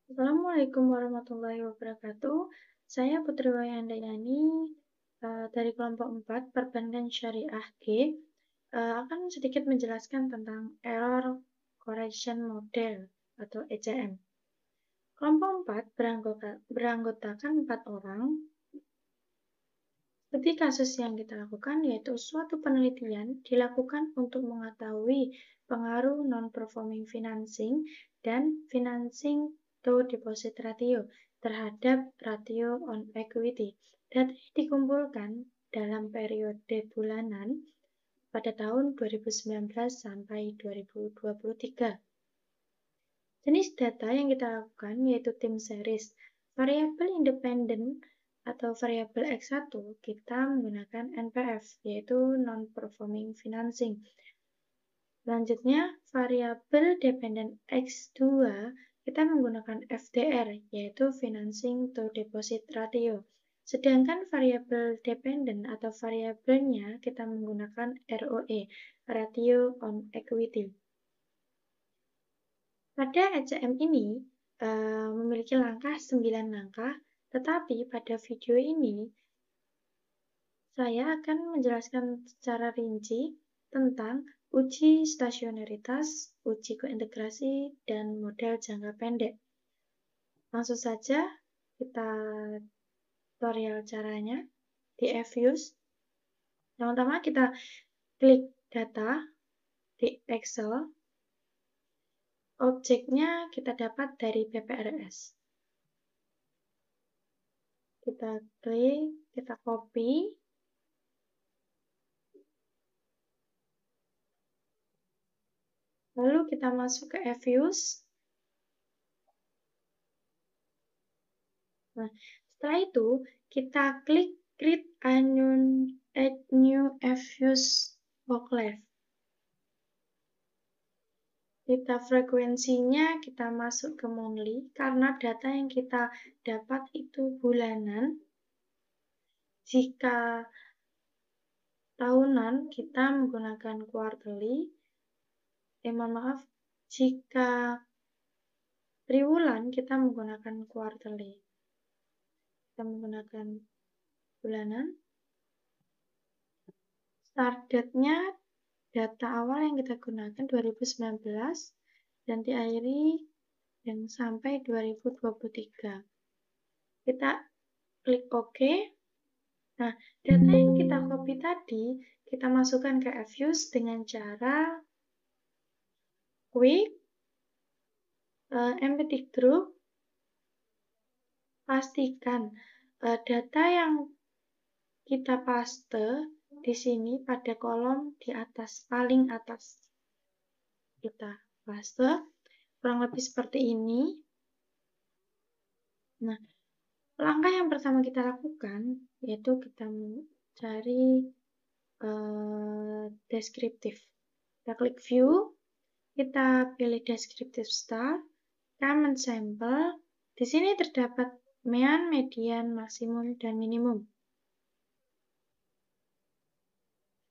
Assalamualaikum warahmatullahi wabarakatuh. Saya Putri Wayandayani dari kelompok 4 Perbankan Syariah G akan sedikit menjelaskan tentang Error Correction Model atau ECM. Kelompok 4 beranggotakan 4 orang. Seperti kasus yang kita lakukan yaitu suatu penelitian dilakukan untuk mengetahui pengaruh non-performing financing dan financing to deposit ratio terhadap ratio on equity. Data dikumpulkan dalam periode bulanan pada tahun 2019 sampai 2023. Jenis data yang kita lakukan yaitu time series. Variabel independen atau variabel X1 kita menggunakan NPF yaitu non-performing financing. Selanjutnya, variabel dependent X2 kita menggunakan FDR yaitu financing to deposit ratio. Sedangkan variabel dependent atau variabelnya kita menggunakan ROE, ratio on equity. Pada ECM ini memiliki langkah 9 langkah, tetapi pada video ini saya akan menjelaskan secara rinci tentang uji stasionaritas, uji kointegrasi, dan model jangka pendek. Langsung saja kita tutorial caranya di Fuse. Yang pertama kita klik data di Excel. Objeknya kita dapat dari PPRS. Kita klik, kita copy. Lalu kita masuk ke Fuse. Nah, setelah itu kita klik Create Add New Fuse Booklet. Kita frekuensinya kita masuk ke monthly karena data yang kita dapat itu bulanan. Jika tahunan kita menggunakan quarterly. Mohon maaf, jika triwulan kita menggunakan quarterly. Kita menggunakan bulanan. Start date-nya data awal yang kita gunakan 2019 dan diakhiri yang sampai 2023. Kita klik OK. Nah, data yang kita copy tadi kita masukkan ke Fuse dengan cara quick empty group. Pastikan data yang kita paste di sini pada kolom di atas, paling atas. Kita paste, kurang lebih seperti ini. Nah, langkah yang pertama kita lakukan, yaitu kita mencari deskriptif. Kita klik view, kita pilih deskriptif star, common sample. Di sini terdapat mean, median, maksimum, dan minimum.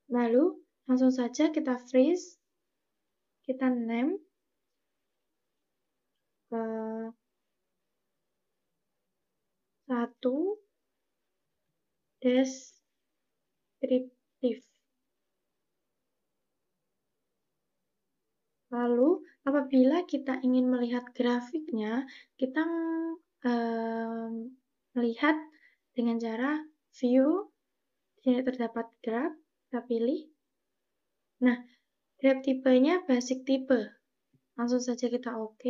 Lalu, langsung saja kita freeze, kita name, satu deskriptif. Lalu, apabila kita ingin melihat grafiknya, kita melihat dengan cara view. Di sini terdapat graph, kita pilih. Nah, graph tipenya basic type. Langsung saja kita OK.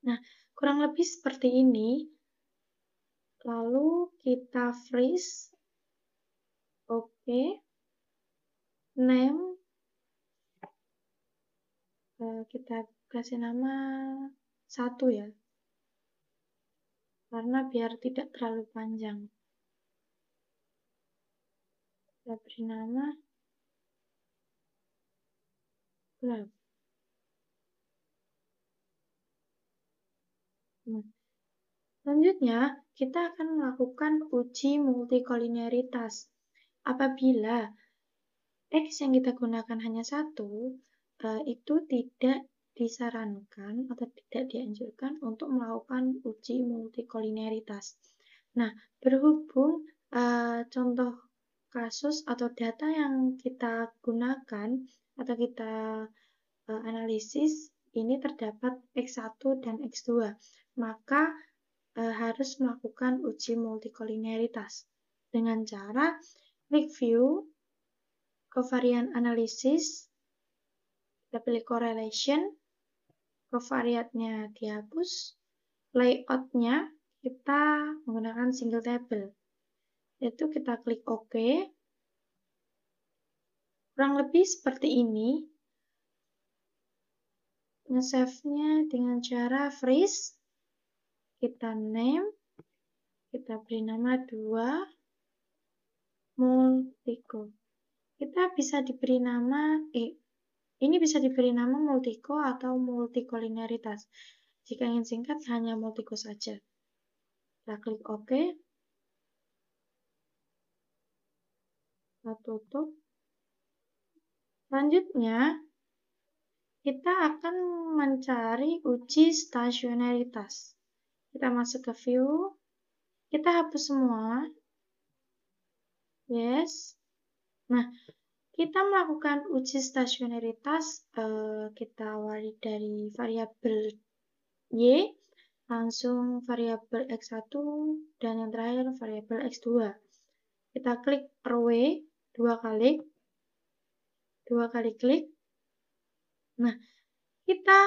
Nah, kurang lebih seperti ini. Lalu kita freeze. OK. Name. Kita kasih nama 1 ya. Karena biar tidak terlalu panjang. Kita beri nama graph. Nah, selanjutnya, kita akan melakukan uji multikolinearitas. Apabila X yang kita gunakan hanya 1, itu tidak disarankan atau tidak dianjurkan untuk melakukan uji multikolineritas. Nah, berhubung contoh kasus atau data yang kita gunakan atau kita analisis ini terdapat X1 dan X2, maka harus melakukan uji multikolineritas dengan cara klik view, covariant analysis, kita pilih correlation, covariatnya dihapus, layoutnya kita menggunakan single table, yaitu kita klik OK. Kurang lebih seperti ini. Nge-save-nya dengan cara freeze, kita name, kita beri nama 2 multico. Kita bisa diberi nama ini bisa diberi nama multico atau multikolineritas. Jika ingin singkat, hanya multico saja. Kita klik OK. Kita tutup. Selanjutnya, kita akan mencari uji stasionaritas. Kita masuk ke view. Kita hapus semua. Yes. Nah, kita melakukan uji stasionaritas, kita awali dari variabel Y, langsung variabel X1, dan yang terakhir variabel X2. Kita klik row 2 kali klik. Nah, kita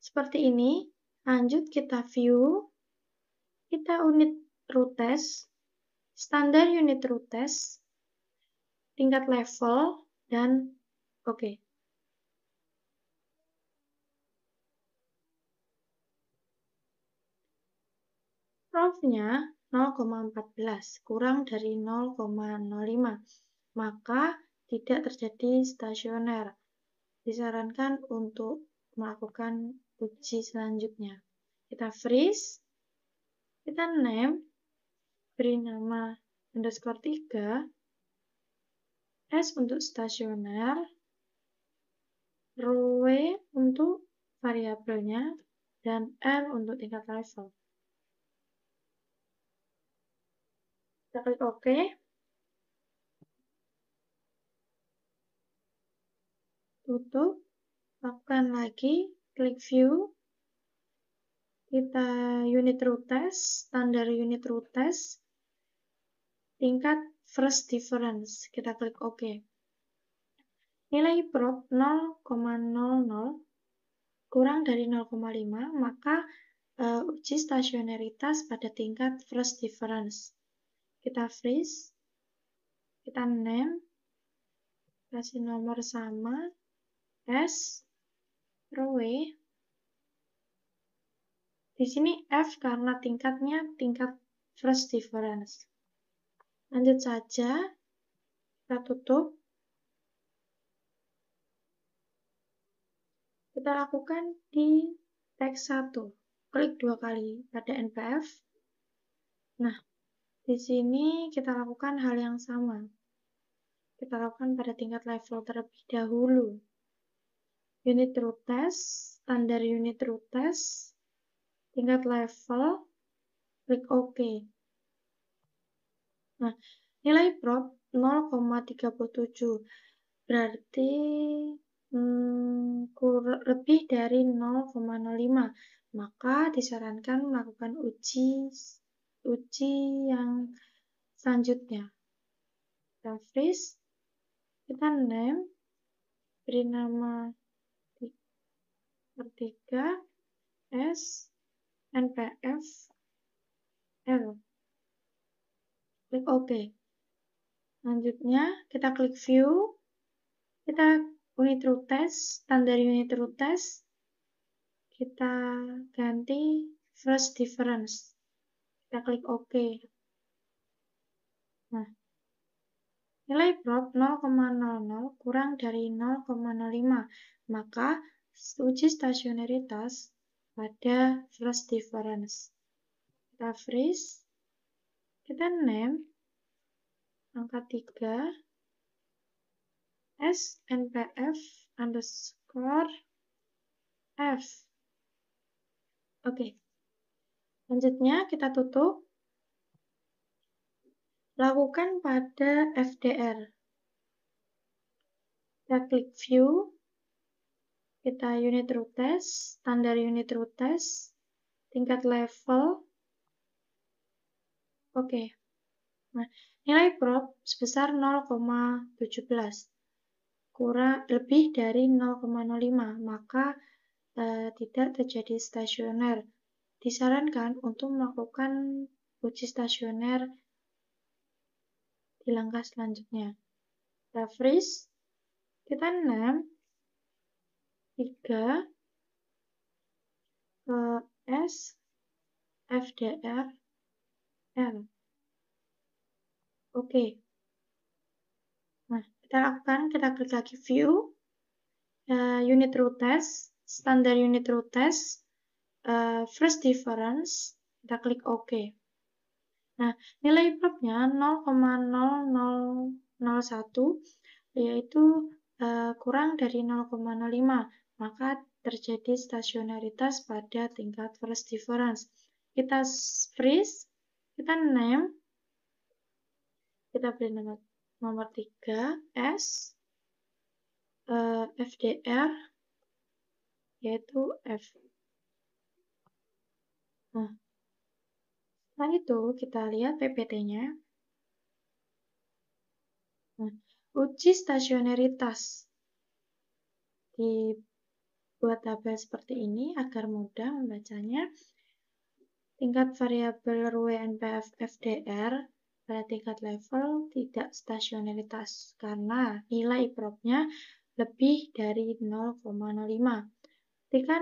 seperti ini. Lanjut kita view, kita unit root test, standar unit root test, tingkat level, dan oke. Prof-nya 0,14, kurang dari 0,05, maka tidak terjadi stasioner. Disarankan untuk melakukan uji selanjutnya. Kita freeze, kita name, beri nama underscore 3, S untuk stasioner, row untuk variabelnya, dan R untuk tingkat level. Kita klik OK. Tutup. Lakukan lagi. Klik view. Kita unit root test. Standar unit root test. Tingkat first difference. Kita klik OK. Nilai prop 0,00 kurang dari 0,5, maka uji stasionaritas pada tingkat first difference. Kita freeze, kita name, kasih nomor sama, S, row. Di sini F karena tingkatnya tingkat first difference. Lanjut saja, kita tutup. Kita lakukan di teks 1. Klik 2 kali pada NPF. Nah, di sini kita lakukan hal yang sama. Kita lakukan pada tingkat level terlebih dahulu. Unit root test, standar unit root test, tingkat level, klik OK. Nah, nilai prop 0,37, berarti lebih dari 0,05. Maka disarankan melakukan uji yang selanjutnya. Kita freeze, kita name, beri nama 3, S, NPF, L. Klik OK. Selanjutnya, kita klik view, kita unit root test, standar unit root test, kita ganti first difference. Kita klik OK. Nah, nilai prop 0,00 kurang dari 0,05, maka uji stasionaritas pada first difference. Kita freeze, kita name, angka 3, S, NPF, underscore, F. Oke. Selanjutnya kita tutup. Lakukan pada FDR. Kita klik View. Kita unit root test, standar unit root test, tingkat level. Oke. Nah, nilai prop sebesar 0,17. Kurang lebih dari 0,05, maka tidak terjadi stasioner. Disarankan untuk melakukan uji stasioner di langkah selanjutnya. Kita freeze, kita name 3 S FDR L. Oke. Nah, kita klik lagi view, unit root test, standar unit root test, first difference, kita klik OK. Nah, nilai probnya 0,0001, yaitu kurang dari 0,05, maka terjadi stasionaritas pada tingkat first difference. Kita freeze, kita name, kita beri nomor 3, S, FDR, yaitu F. Nah, setelah itu kita lihat PPT-nya. Nah, uji stasionaritas dibuat tabel seperti ini agar mudah membacanya. Tingkat variabel RW NPF FDR pada tingkat level tidak stasionaritas karena nilai probnya lebih dari 0,05. Ketika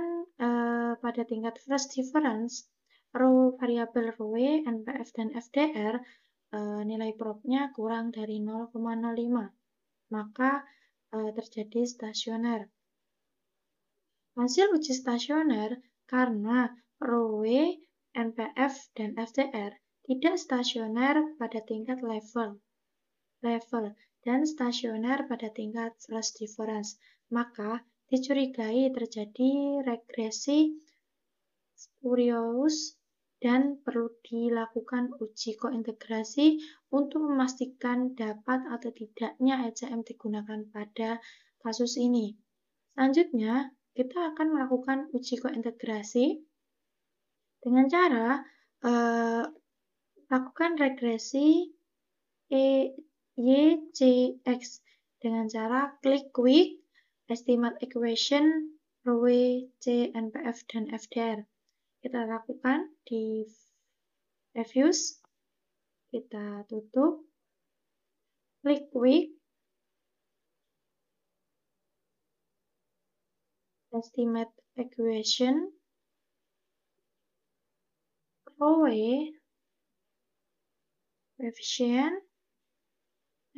pada tingkat first difference, variabel RW, NPF, dan FDR nilai probnya kurang dari 0,05, maka terjadi stasioner. Hasil uji stasioner karena RW, NPF, dan FDR tidak stasioner pada tingkat level dan stasioner pada tingkat first difference, maka dicurigai terjadi regresi spurious dan perlu dilakukan uji kointegrasi untuk memastikan dapat atau tidaknya ECM digunakan pada kasus ini. Selanjutnya, kita akan melakukan uji kointegrasi dengan cara lakukan regresi YCX dengan cara klik quick estimate equation RW, C, NPF, dan FDR. Kita lakukan di Fuse, kita tutup, klik quick, estimate equation, RW, coefficient,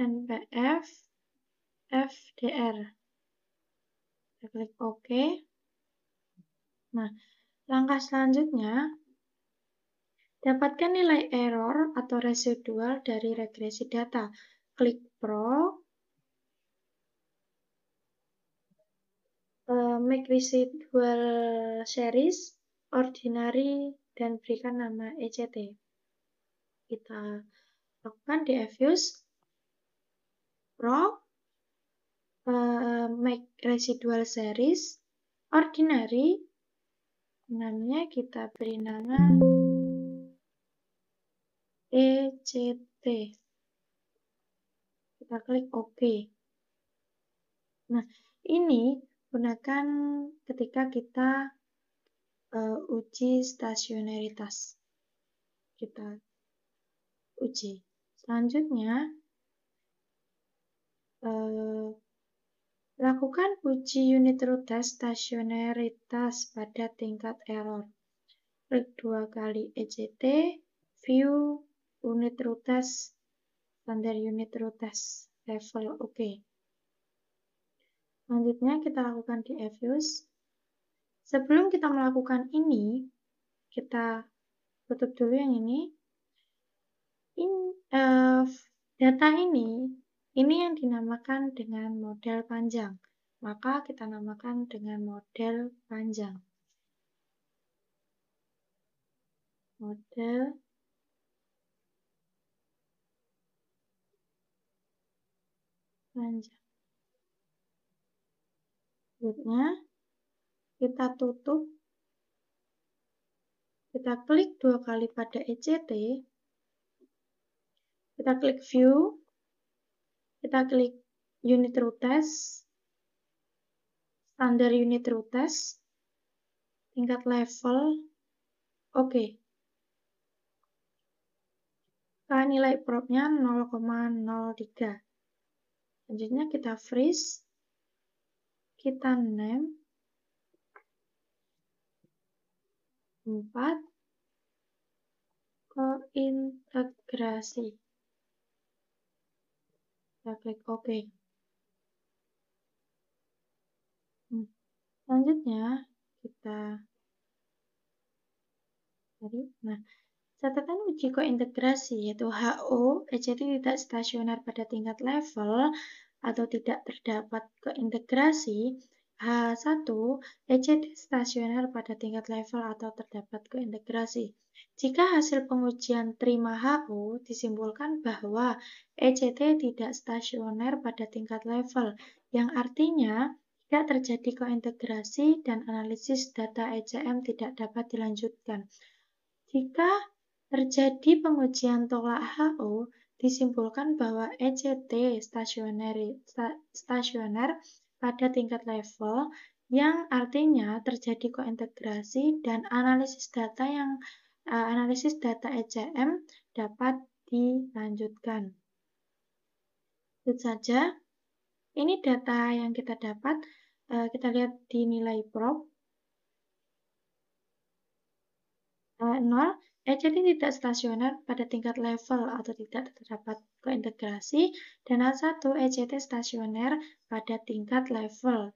NPF, FDR. Kita klik OK. Nah, langkah selanjutnya, dapatkan nilai error atau residual dari regresi data. Klik Pro, make residual series, ordinary, dan berikan nama ECT. Kita lakukan di Fuse, Pro, make residual series, ordinary, namanya kita beri nama ECT. Kita klik OK. Nah, ini gunakan ketika kita uji stasionaritas. Kita uji. Selanjutnya, lakukan uji unit root test stasionaritas pada tingkat error. Klik 2 kali ECT, view, unit root test, standar unit root test, level OK. Selanjutnya kita lakukan di Fuse. Sebelum kita melakukan ini, kita tutup dulu yang ini. Data ini yang dinamakan dengan model panjang. maka kita namakan dengan model panjang. Model panjang. Selanjutnya, kita tutup, kita klik 2 kali pada ECT, kita klik View, kita klik Unit Root Test, Standar Unit Root Test, tingkat level, oke. Nilai probnya 0,03. Selanjutnya kita freeze, kita name 4 kointegrasi. Kita klik OK. Selanjutnya kita cari. Nah, catatan uji kointegrasi yaitu HO, ECT tidak stasioner pada tingkat level atau tidak terdapat kointegrasi. H1, ECT stasioner pada tingkat level atau terdapat kointegrasi. Jika hasil pengujian terima HO, disimpulkan bahwa ECT tidak stasioner pada tingkat level, yang artinya tidak terjadi kointegrasi dan analisis data ECM tidak dapat dilanjutkan. Jika terjadi pengujian tolak HO, disimpulkan bahwa ECT stasioner pada tingkat level, yang artinya terjadi kointegrasi dan analisis data ECM dapat dilanjutkan. Itu saja. Ini data yang kita dapat. Kita lihat di nilai prob. 0. ECT tidak stasioner pada tingkat level atau tidak terdapat kointegrasi, dan A1 ECT stasioner pada tingkat level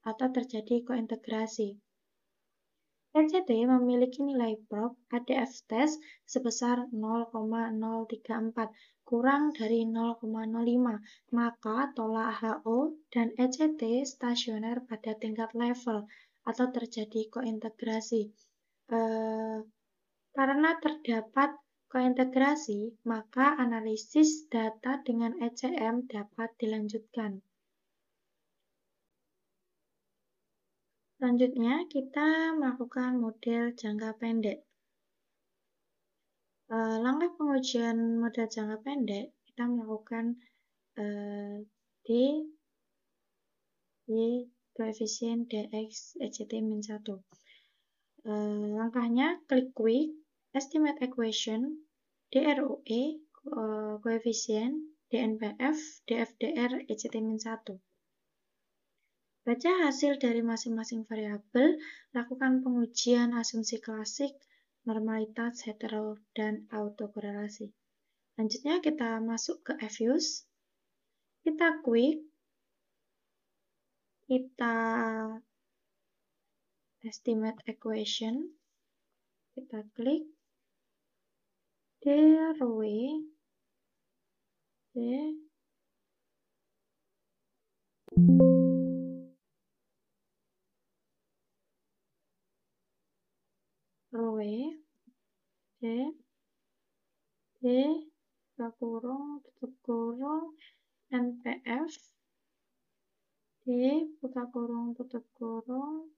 atau terjadi kointegrasi. ECT memiliki nilai prob ADF test sebesar 0,034 kurang dari 0,05, maka tolak HO dan ECT stasioner pada tingkat level atau terjadi kointegrasi. Karena terdapat kointegrasi, maka analisis data dengan ECM dapat dilanjutkan. Selanjutnya, kita melakukan model jangka pendek. Langkah pengujian model jangka pendek, kita melakukan D, Y, koefisien DX, ECT-1. Langkahnya, klik Quick, Estimate Equation, DROE, koefisien, DNPF, DFDR, ECT-1. Baca hasil dari masing-masing variabel, lakukan pengujian asumsi klasik, normalitas, hetero, dan autokorelasi. Selanjutnya kita masuk ke Fuse, kita Quick, kita Estimate Equation, kita klik DROE, tutup kurung, NPF, buka kurung, tutup kurung,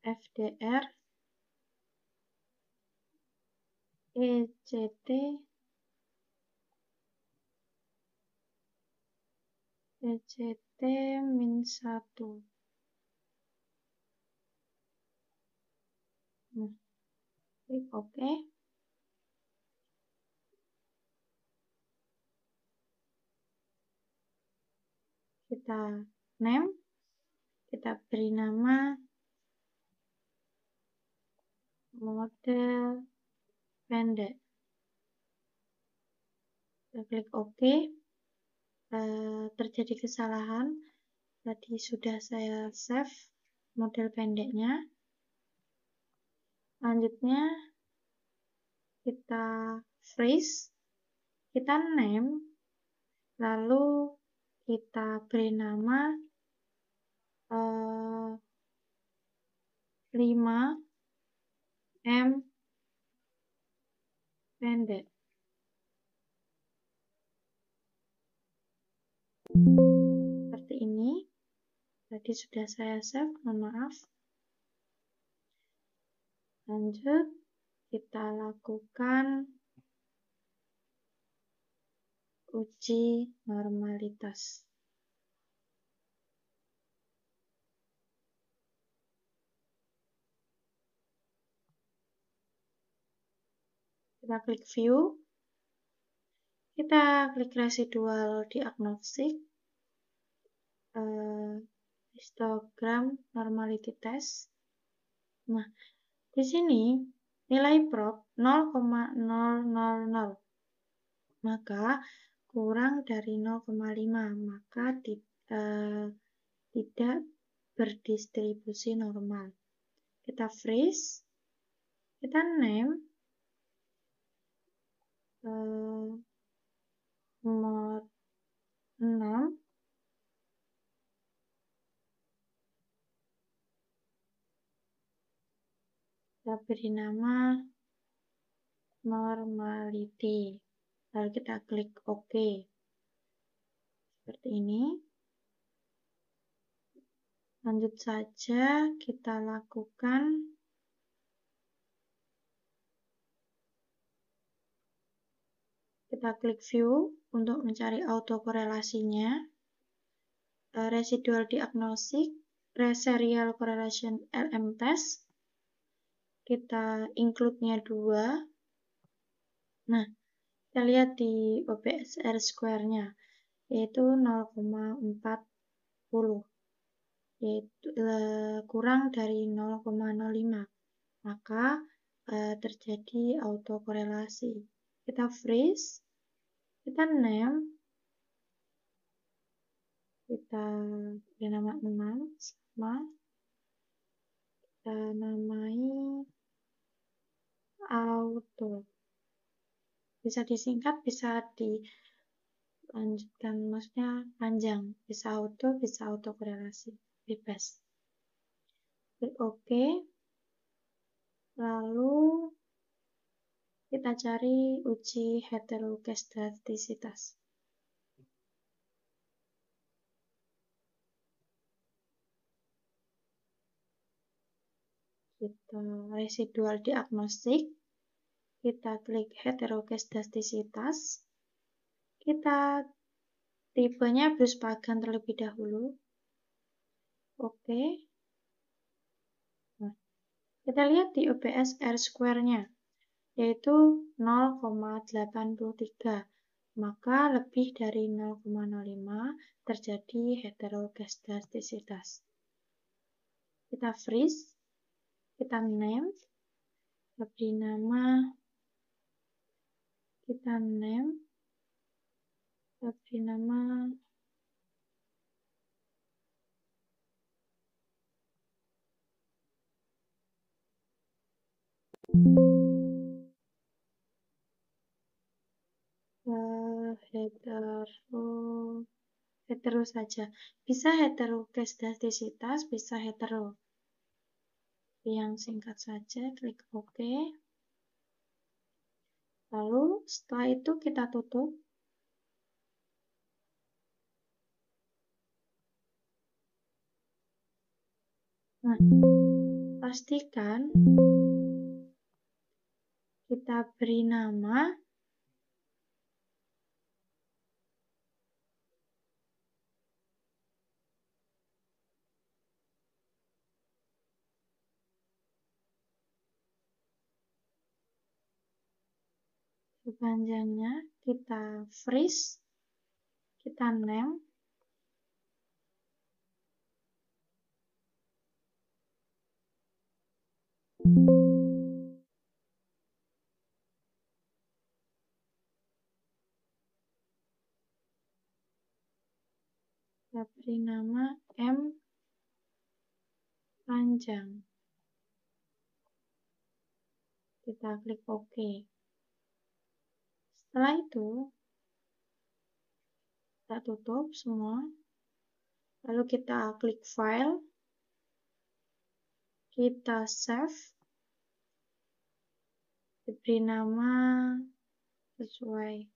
FDR, ECT, ECT-1. Klik OK. Kita name, kita beri nama model pendek. Kita klik OK. Terjadi kesalahan. Tadi sudah saya save model pendeknya. Selanjutnya kita freeze, kita name, lalu kita beri nama 5M pendek. Seperti ini. Tadi sudah saya save, mohon maaf. Lanjut, kita lakukan uji normalitas. Kita klik view. Kita klik residual diagnostic. Histogram normality test. Nah, di sini nilai prop 0,000. Maka kurang dari 0,5, maka tidak berdistribusi normal. Kita freeze, kita name nomor 6, kita beri nama normality, lalu kita klik OK. Seperti ini. Lanjut saja, kita lakukan kita klik view untuk mencari autokorelasinya. Residual diagnostic, serial correlation LM test. Kita include-nya 2. Nah, kita lihat di OBSR square-nya, yaitu 0,40, yaitu kurang dari 0,05. Maka terjadi autokorelasi. Kita freeze, kita name, kita beri nama 6 sama, kita namai auto. Bisa disingkat, bisa dilanjutkan, maksudnya panjang. Bisa auto korelasi, bebas. Klik OK. Lalu kita cari uji heteroskedastisitas. Kita residual diagnostik, kita klik heteroskedastisitas, kita tipenya Bush-Pagan terlebih dahulu. Oke. Nah, kita lihat di OBSR square-nya, yaitu 0,83. Maka lebih dari 0,05 terjadi heteroskedastisitas. Kita freeze, kita name, kita beri nama, kita beri nama hetero saja. Bisa heteroskedastisitas, bisa hetero. Yang singkat saja, klik OK. Lalu setelah itu kita tutup. Nah, pastikan kita beri nama sepanjangnya, kita freeze, kita name, Kita beri nama M panjang. Kita klik OK. Setelah itu, kita tutup semua. Lalu kita klik File. Kita save. Diberi nama sesuai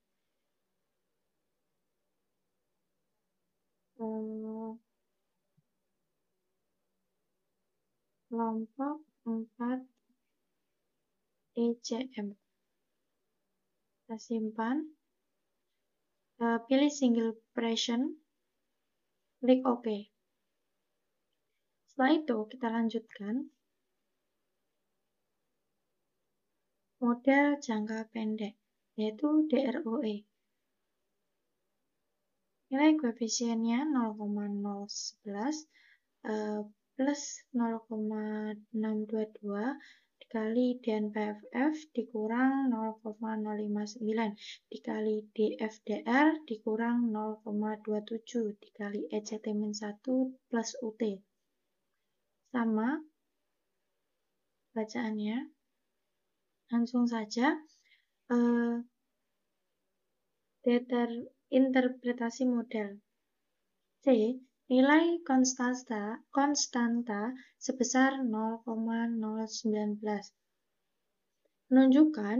kelompok 4 ECM. Kita simpan. Pilih single operation. Klik OK. Setelah itu, kita lanjutkan. Model jangka pendek, yaitu DROE. Nilai koefisiennya 0,011 plus 0,622 dikali DNPFF dikurang 0,059 dikali DFDR dikurang 0,27 dikali ECT-1 plus UT. Sama bacaannya. Langsung saja. Interpretasi model. C. Nilai konstanta sebesar 0,019 menunjukkan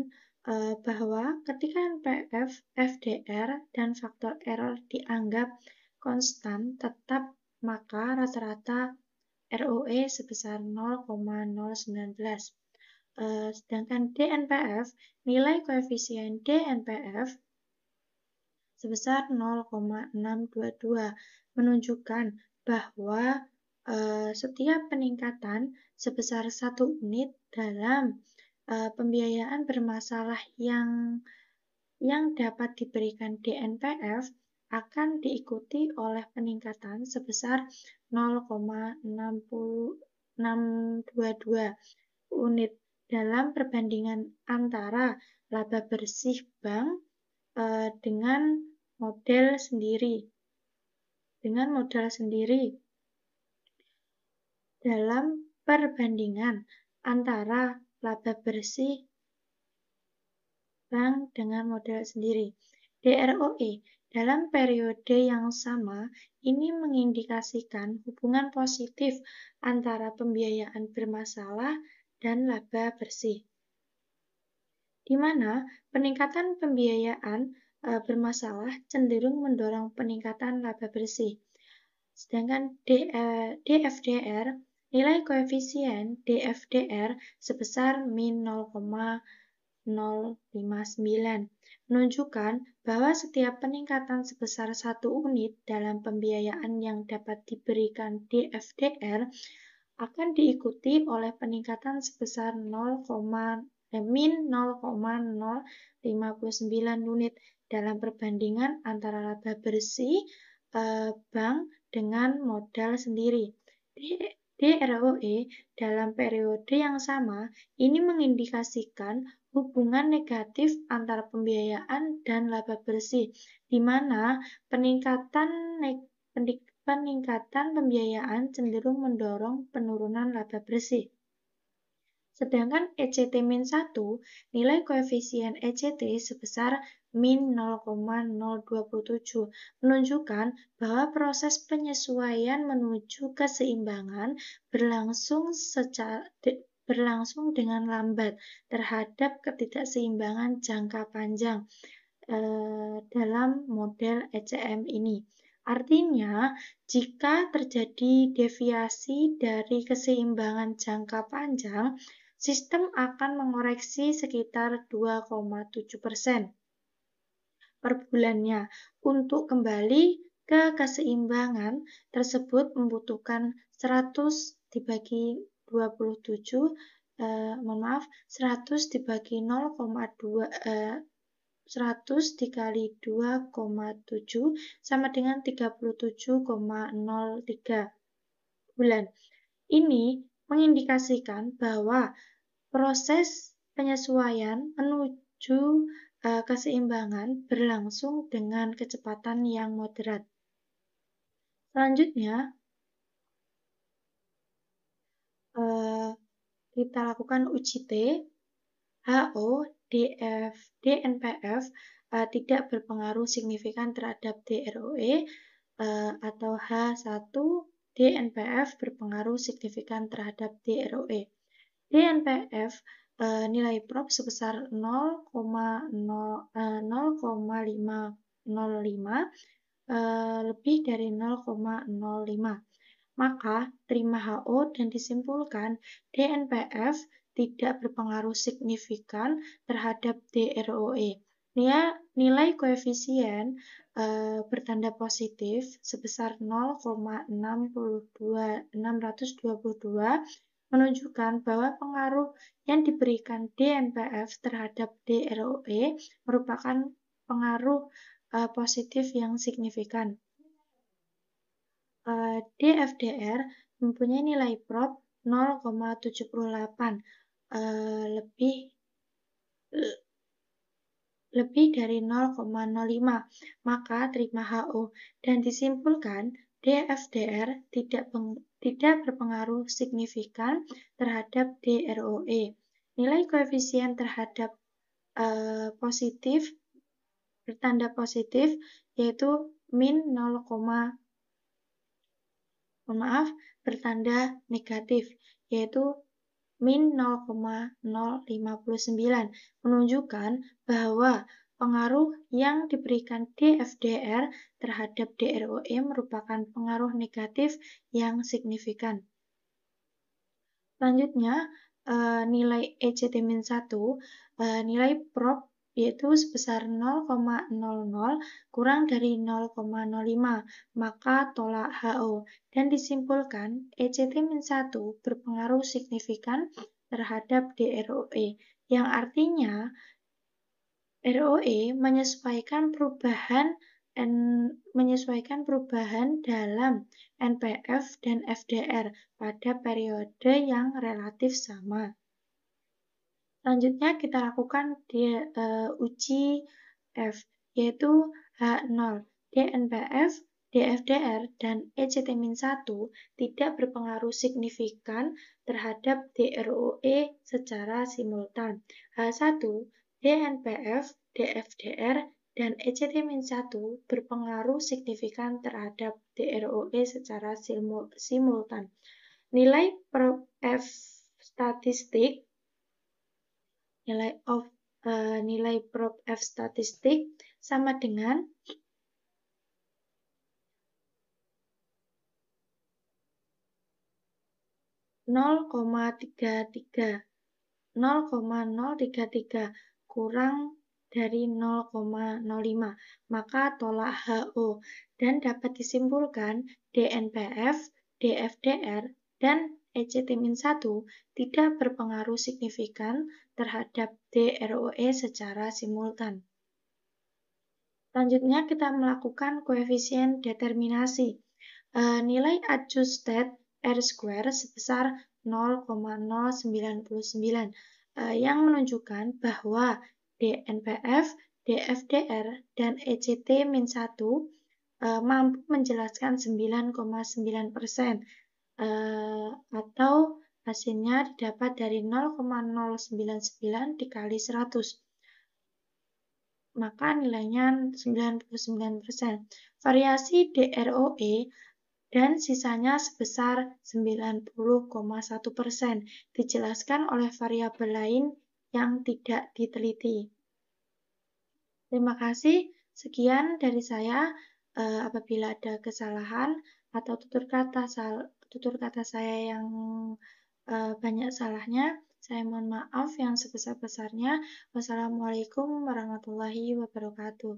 bahwa ketika NPF, FDR, dan faktor error dianggap konstan tetap, maka rata-rata ROE sebesar 0,019. Sedangkan DNPF, nilai koefisien DNPF sebesar 0,622 menunjukkan bahwa setiap peningkatan sebesar 1 unit dalam pembiayaan bermasalah yang dapat diberikan DNPF akan diikuti oleh peningkatan sebesar 0,622 unit dalam perbandingan antara laba bersih bank dengan model sendiri dalam perbandingan antara laba bersih bank dengan model sendiri. DROE dalam periode yang sama ini mengindikasikan hubungan positif antara pembiayaan bermasalah dan laba bersih, di mana peningkatan pembiayaan bermasalah cenderung mendorong peningkatan laba bersih. Sedangkan DFDR, nilai koefisien DFDR sebesar min 0,059 menunjukkan bahwa setiap peningkatan sebesar 1 unit dalam pembiayaan yang dapat diberikan DFDR akan diikuti oleh peningkatan sebesar min 0,059 unit dalam perbandingan antara laba bersih bank dengan modal sendiri. DROE dalam periode yang sama ini mengindikasikan hubungan negatif antara pembiayaan dan laba bersih, di mana peningkatan pembiayaan cenderung mendorong penurunan laba bersih. Sedangkan ECT-1, nilai koefisien ECT sebesar min 0,027 menunjukkan bahwa proses penyesuaian menuju keseimbangan berlangsung dengan lambat terhadap ketidakseimbangan jangka panjang dalam model ECM ini. Artinya, jika terjadi deviasi dari keseimbangan jangka panjang, sistem akan mengoreksi sekitar 2,7% per bulannya. Untuk kembali ke keseimbangan tersebut membutuhkan 100 dibagi 27, 100 dibagi 100 dikali 2,7 sama dengan 37,03 bulan. Ini mengindikasikan bahwa proses penyesuaian menuju keseimbangan berlangsung dengan kecepatan yang moderat. Selanjutnya, kita lakukan uji T. HO, DF, DNPF tidak berpengaruh signifikan terhadap DROE atau H1, DNPF berpengaruh signifikan terhadap DROE. DNPF nilai prop sebesar 0,505 lebih dari 0,05. Maka terima HO dan disimpulkan DNPF tidak berpengaruh signifikan terhadap DROE. Nilai koefisien bertanda positif sebesar 0,622 menunjukkan bahwa pengaruh yang diberikan DNPF terhadap DROE merupakan pengaruh positif yang signifikan. DFDR mempunyai nilai prop 0,78 lebih dari 0,05, maka terima HO dan disimpulkan DFDR tidak berpengaruh signifikan terhadap DROE. Nilai koefisien terhadap positif bertanda positif yaitu min bertanda negatif yaitu min 0,059 menunjukkan bahwa pengaruh yang diberikan DFDR terhadap DROE merupakan pengaruh negatif yang signifikan. Selanjutnya, nilai ECT-1, nilai prop yaitu sebesar 0,00 kurang dari 0,05, maka tolak HO. Dan disimpulkan ECT-1 berpengaruh signifikan terhadap DROE, yang artinya ROE menyesuaikan perubahan dalam NPF dan FDR pada periode yang relatif sama. Selanjutnya kita lakukan uji F, yaitu H0, DNPF, DFDR, dan ECT-1 tidak berpengaruh signifikan terhadap DROE secara simultan. H1, DNPF, DFDR, dan ECT-1 berpengaruh signifikan terhadap DROE secara simultan. Nilai prop F statistik nilai prop F statistik sama dengan nol koma nol tiga tiga kurang dari 0,05, maka tolak HO dan dapat disimpulkan DNPF, DFDR, dan ECT-1 tidak berpengaruh signifikan terhadap DROE secara simultan. Selanjutnya kita melakukan koefisien determinasi. Nilai adjusted R-square sebesar 0,099 yang menunjukkan bahwa DNPF, DFDR, dan ECT-1 mampu menjelaskan 9,9% atau hasilnya didapat dari 0,099 dikali 100. Maka nilainya 99%. Variasi DROE dan sisanya sebesar 90,1%. Dijelaskan oleh variabel lain yang tidak diteliti. Terima kasih. Sekian dari saya. Apabila ada kesalahan atau tutur kata saya yang banyak salahnya, saya mohon maaf yang sebesar-besarnya. Wassalamualaikum warahmatullahi wabarakatuh.